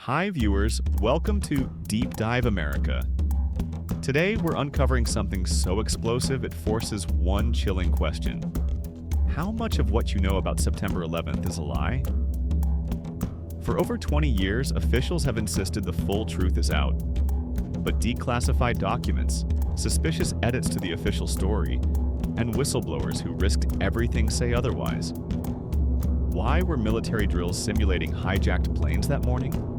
Hi viewers, welcome to Deep Dive America. Today we're uncovering something so explosive it forces one chilling question. How much of what you know about September 11th is a lie? For over 20 years, officials have insisted the full truth is out. But declassified documents, suspicious edits to the official story, and whistleblowers who risked everything say otherwise. Why were military drills simulating hijacked planes that morning?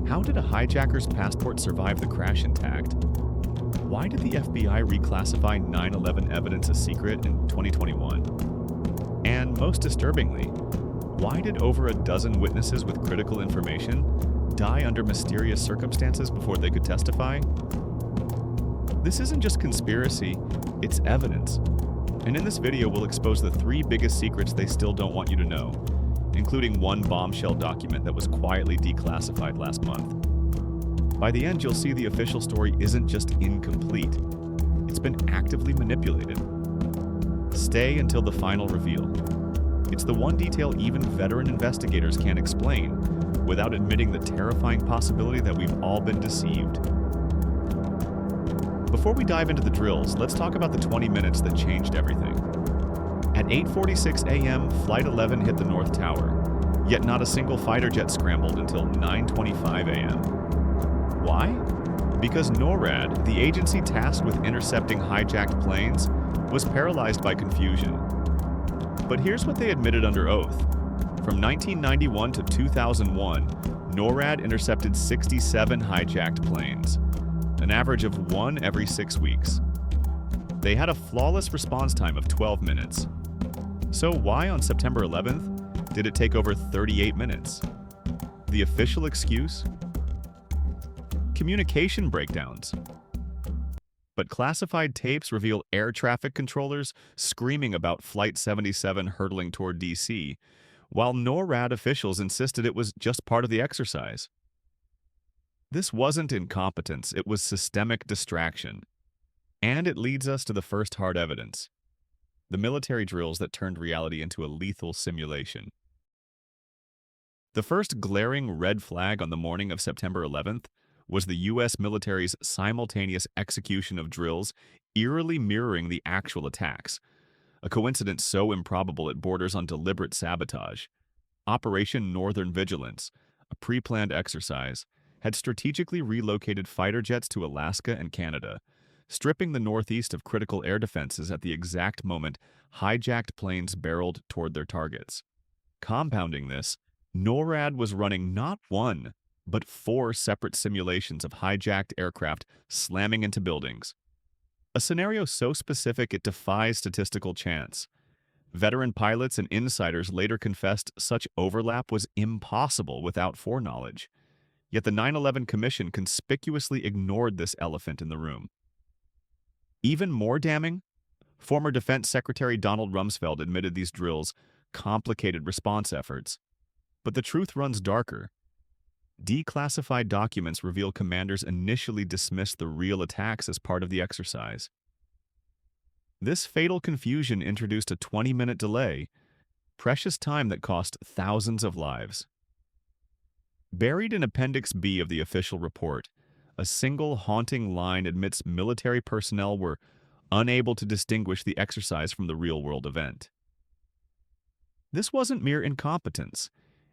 How did a hijacker's passport survive the crash intact? Why did the FBI reclassify 9/11 evidence a secret in 2021? And most disturbingly, why did over a dozen witnesses with critical information die under mysterious circumstances before they could testify? This isn't just conspiracy, it's evidence. And in this video, we'll expose the three biggest secrets they still don't want you to know, including one bombshell document that was quietly declassified last month. By the end, you'll see the official story isn't just incomplete, it's been actively manipulated. Stay until the final reveal. It's the one detail even veteran investigators can't explain without admitting the terrifying possibility that we've all been deceived. Before we dive into the drills, let's talk about the 20 minutes that changed everything. At 8:46 a.m., Flight 11 hit the North Tower, yet not a single fighter jet scrambled until 9:25 a.m. Why? Because NORAD, the agency tasked with intercepting hijacked planes, was paralyzed by confusion. But here's what they admitted under oath. From 1991 to 2001, NORAD intercepted 67 hijacked planes, an average of one every 6 weeks. They had a flawless response time of 12 minutes. So why on September 11th did it take over 38 minutes? The official excuse? Communication breakdowns. But classified tapes reveal air traffic controllers screaming about Flight 77 hurtling toward DC, while NORAD officials insisted it was just part of the exercise. This wasn't incompetence, it was systemic distraction. And it leads us to the first hard evidence: the military drills that turned reality into a lethal simulation. The first glaring red flag on the morning of September 11th was the U.S. military's simultaneous execution of drills eerily mirroring the actual attacks, a coincidence so improbable it borders on deliberate sabotage. Operation Northern Vigilance, a pre-planned exercise, had strategically relocated fighter jets to Alaska and Canada, stripping the Northeast of critical air defenses at the exact moment hijacked planes barreled toward their targets. Compounding this, NORAD was running not one, but 4 separate simulations of hijacked aircraft slamming into buildings. A scenario so specific it defies statistical chance. Veteran pilots and insiders later confessed such overlap was impossible without foreknowledge. Yet the 9/11 Commission conspicuously ignored this elephant in the room. Even more damning, former Defense Secretary Donald Rumsfeld admitted these drills complicated response efforts. But the truth runs darker. Declassified documents reveal commanders initially dismissed the real attacks as part of the exercise. This fatal confusion introduced a 20-minute delay, precious time that cost thousands of lives. Buried in Appendix B of the official report, a single haunting line admits military personnel were unable to distinguish the exercise from the real-world event. This wasn't mere incompetence.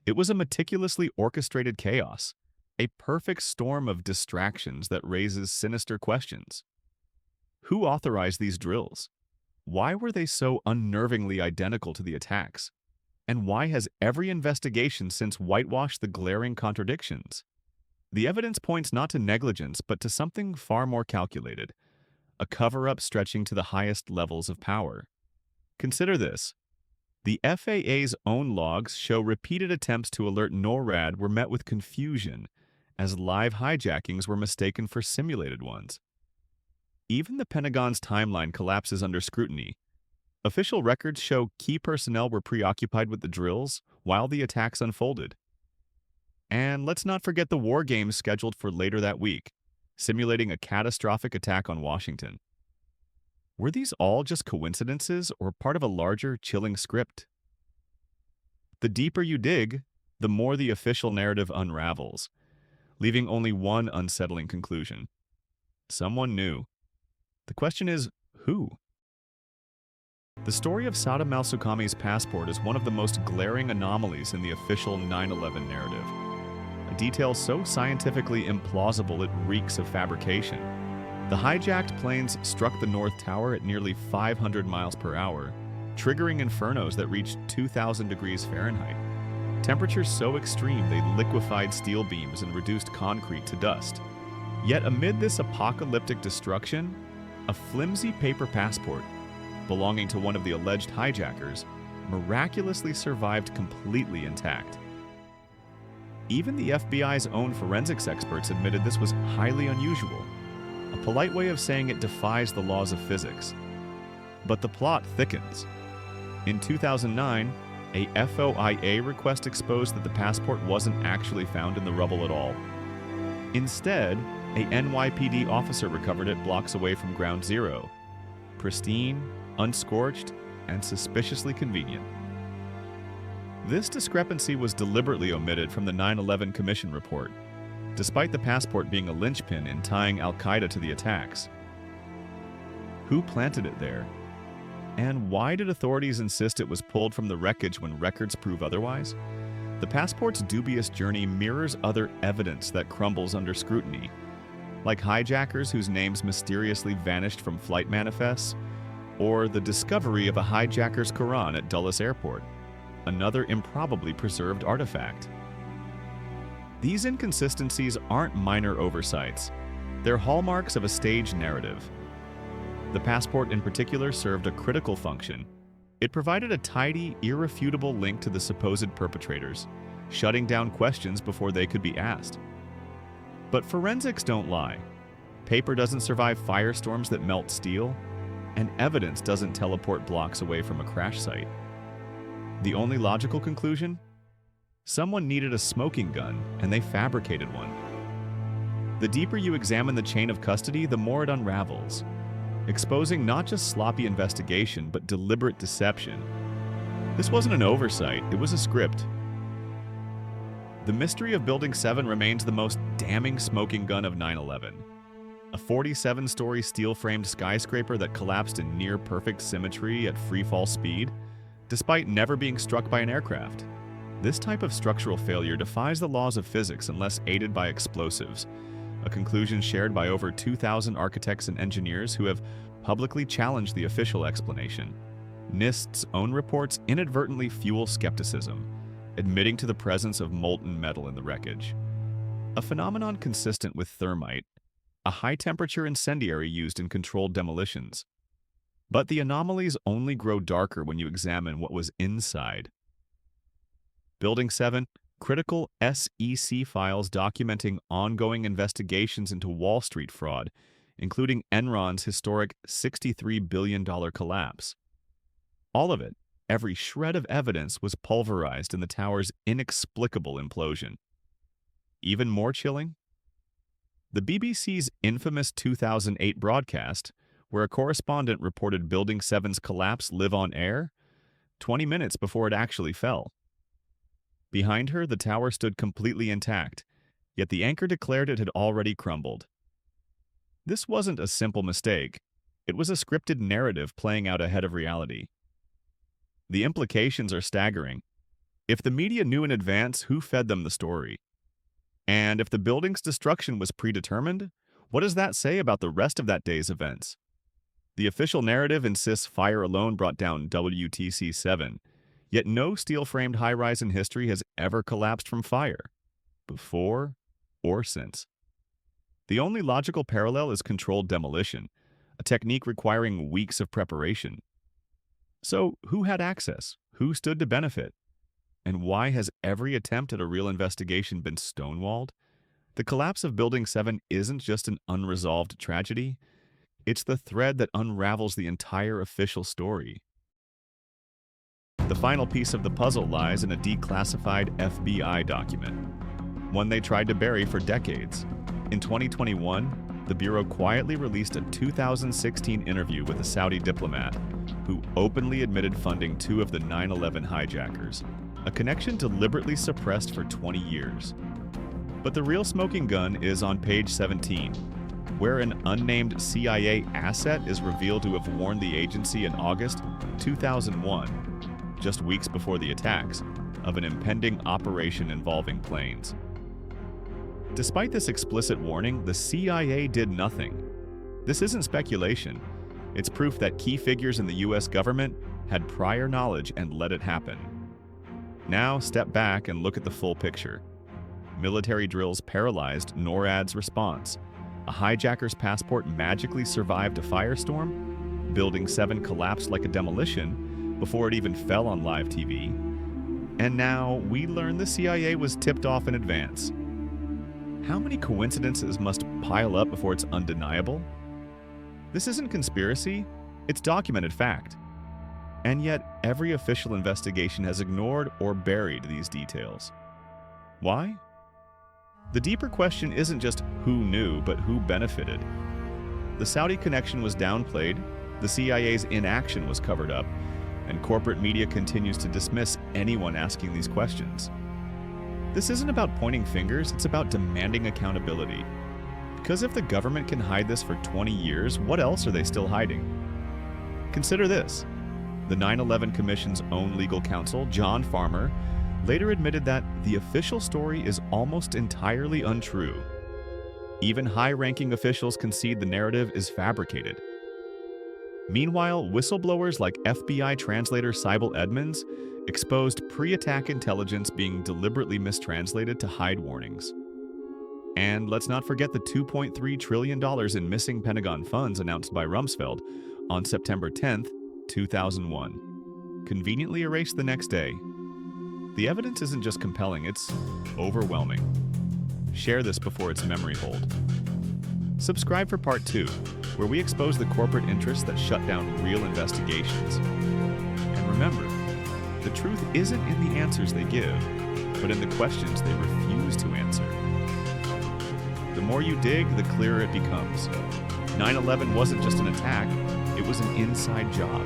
It was a meticulously orchestrated chaos, a perfect storm of distractions that raises sinister questions. Who authorized these drills? Why were they so unnervingly identical to the attacks? And why has every investigation since whitewashed the glaring contradictions? The evidence points not to negligence, but to something far more calculated, a cover-up stretching to the highest levels of power. Consider this. The FAA's own logs show repeated attempts to alert NORAD were met with confusion, as live hijackings were mistaken for simulated ones. Even the Pentagon's timeline collapses under scrutiny. Official records show key personnel were preoccupied with the drills while the attacks unfolded. And let's not forget the war games scheduled for later that week, simulating a catastrophic attack on Washington. Were these all just coincidences or part of a larger, chilling script? The deeper you dig, the more the official narrative unravels. leaving only one unsettling conclusion. Someone knew. The question is, who? The story of Saddam al-Suqami's passport is one of the most glaring anomalies in the official 9/11 narrative. A detail so scientifically implausible it reeks of fabrication. The hijacked planes struck the North Tower at nearly 500 miles per hour, triggering infernos that reached 2,000 degrees Fahrenheit. Temperatures so extreme they liquefied steel beams and reduced concrete to dust. Yet amid this apocalyptic destruction, a flimsy paper passport, belonging to one of the alleged hijackers, miraculously survived completely intact. Even the FBI's own forensics experts admitted this was highly unusual, a polite way of saying it defies the laws of physics. But the plot thickens. In 2009, a FOIA request exposed that the passport wasn't actually found in the rubble at all. Instead, a NYPD officer recovered it blocks away from Ground Zero. Pristine, unscorched, and suspiciously convenient. This discrepancy was deliberately omitted from the 9/11 Commission report, despite the passport being a linchpin in tying al-Qaeda to the attacks. Who planted it there? And why did authorities insist it was pulled from the wreckage when records prove otherwise? The passport's dubious journey mirrors other evidence that crumbles under scrutiny, like hijackers whose names mysteriously vanished from flight manifests, or the discovery of a hijacker's Quran at Dulles Airport, another improbably preserved artifact. These inconsistencies aren't minor oversights. They're hallmarks of a staged narrative. The passport in particular served a critical function. It provided a tidy, irrefutable link to the supposed perpetrators, shutting down questions before they could be asked. But forensics don't lie. Paper doesn't survive firestorms that melt steel, and evidence doesn't teleport blocks away from a crash site. The only logical conclusion? Someone needed a smoking gun, and they fabricated one. The deeper you examine the chain of custody, the more it unravels, exposing not just sloppy investigation, but deliberate deception. This wasn't an oversight, it was a script. The mystery of Building 7 remains the most damning smoking gun of 9/11. A 47-story steel-framed skyscraper that collapsed in near-perfect symmetry at free-fall speed, despite never being struck by an aircraft. This type of structural failure defies the laws of physics unless aided by explosives, a conclusion shared by over 2,000 architects and engineers who have publicly challenged the official explanation. NIST's own reports inadvertently fuel skepticism, admitting to the presence of molten metal in the wreckage. A phenomenon consistent with thermite, a high-temperature incendiary used in controlled demolitions. But the anomalies only grow darker when you examine what was inside. Building 7, critical SEC files documenting ongoing investigations into Wall Street fraud, including Enron's historic $63 billion collapse. All of it, every shred of evidence, was pulverized in the tower's inexplicable implosion. Even more chilling? The BBC's infamous 2008 broadcast, where a correspondent reported Building 7's collapse live on air, 20 minutes before it actually fell. Behind her, the tower stood completely intact, yet the anchor declared it had already crumbled. This wasn't a simple mistake. It was a scripted narrative playing out ahead of reality. The implications are staggering. If the media knew in advance, who fed them the story? And if the building's destruction was predetermined, what does that say about the rest of that day's events? The official narrative insists fire alone brought down WTC-7, yet no steel-framed high-rise in history has ever collapsed from fire, before or since. The only logical parallel is controlled demolition, a technique requiring weeks of preparation. So, who had access? Who stood to benefit? And why has every attempt at a real investigation been stonewalled? The collapse of Building 7 isn't just an unresolved tragedy. It's the thread that unravels the entire official story. The final piece of the puzzle lies in a declassified FBI document, one they tried to bury for decades. In 2021, the Bureau quietly released a 2016 interview with a Saudi diplomat who openly admitted funding two of the 9/11 hijackers, a connection deliberately suppressed for 20 years. But the real smoking gun is on page 17, where an unnamed CIA asset is revealed to have warned the agency in August 2001, just weeks before the attacks, of an impending operation involving planes. Despite this explicit warning, the CIA did nothing. This isn't speculation. It's proof that key figures in the US government had prior knowledge and let it happen. Now, step back and look at the full picture. Military drills paralyzed NORAD's response. A hijacker's passport magically survived a firestorm. Building 7 collapsed like a demolition before it even fell on live TV. And now, we learn the CIA was tipped off in advance. How many coincidences must pile up before it's undeniable? This isn't conspiracy, it's documented fact. And yet, every official investigation has ignored or buried these details. Why? The deeper question isn't just who knew, but who benefited. The Saudi connection was downplayed, the CIA's inaction was covered up, and corporate media continues to dismiss anyone asking these questions. This isn't about pointing fingers, it's about demanding accountability. Because if the government can hide this for 20 years, what else are they still hiding? Consider this. The 9/11 Commission's own legal counsel, John Farmer, later admitted that the official story is almost entirely untrue. Even high-ranking officials concede the narrative is fabricated. Meanwhile, whistleblowers like FBI translator Sybil Edmonds exposed pre-attack intelligence being deliberately mistranslated to hide warnings. And let's not forget the $2.3 trillion in missing Pentagon funds announced by Rumsfeld on September 10, 2001. Conveniently erased the next day. The evidence isn't just compelling, it's overwhelming. Share this before it's memory hold. Subscribe for part 2, where we expose the corporate interests that shut down real investigations. And remember, the truth isn't in the answers they give, but in the questions they refuse to answer. The more you dig, the clearer it becomes. 9/11 wasn't just an attack, it was an inside job.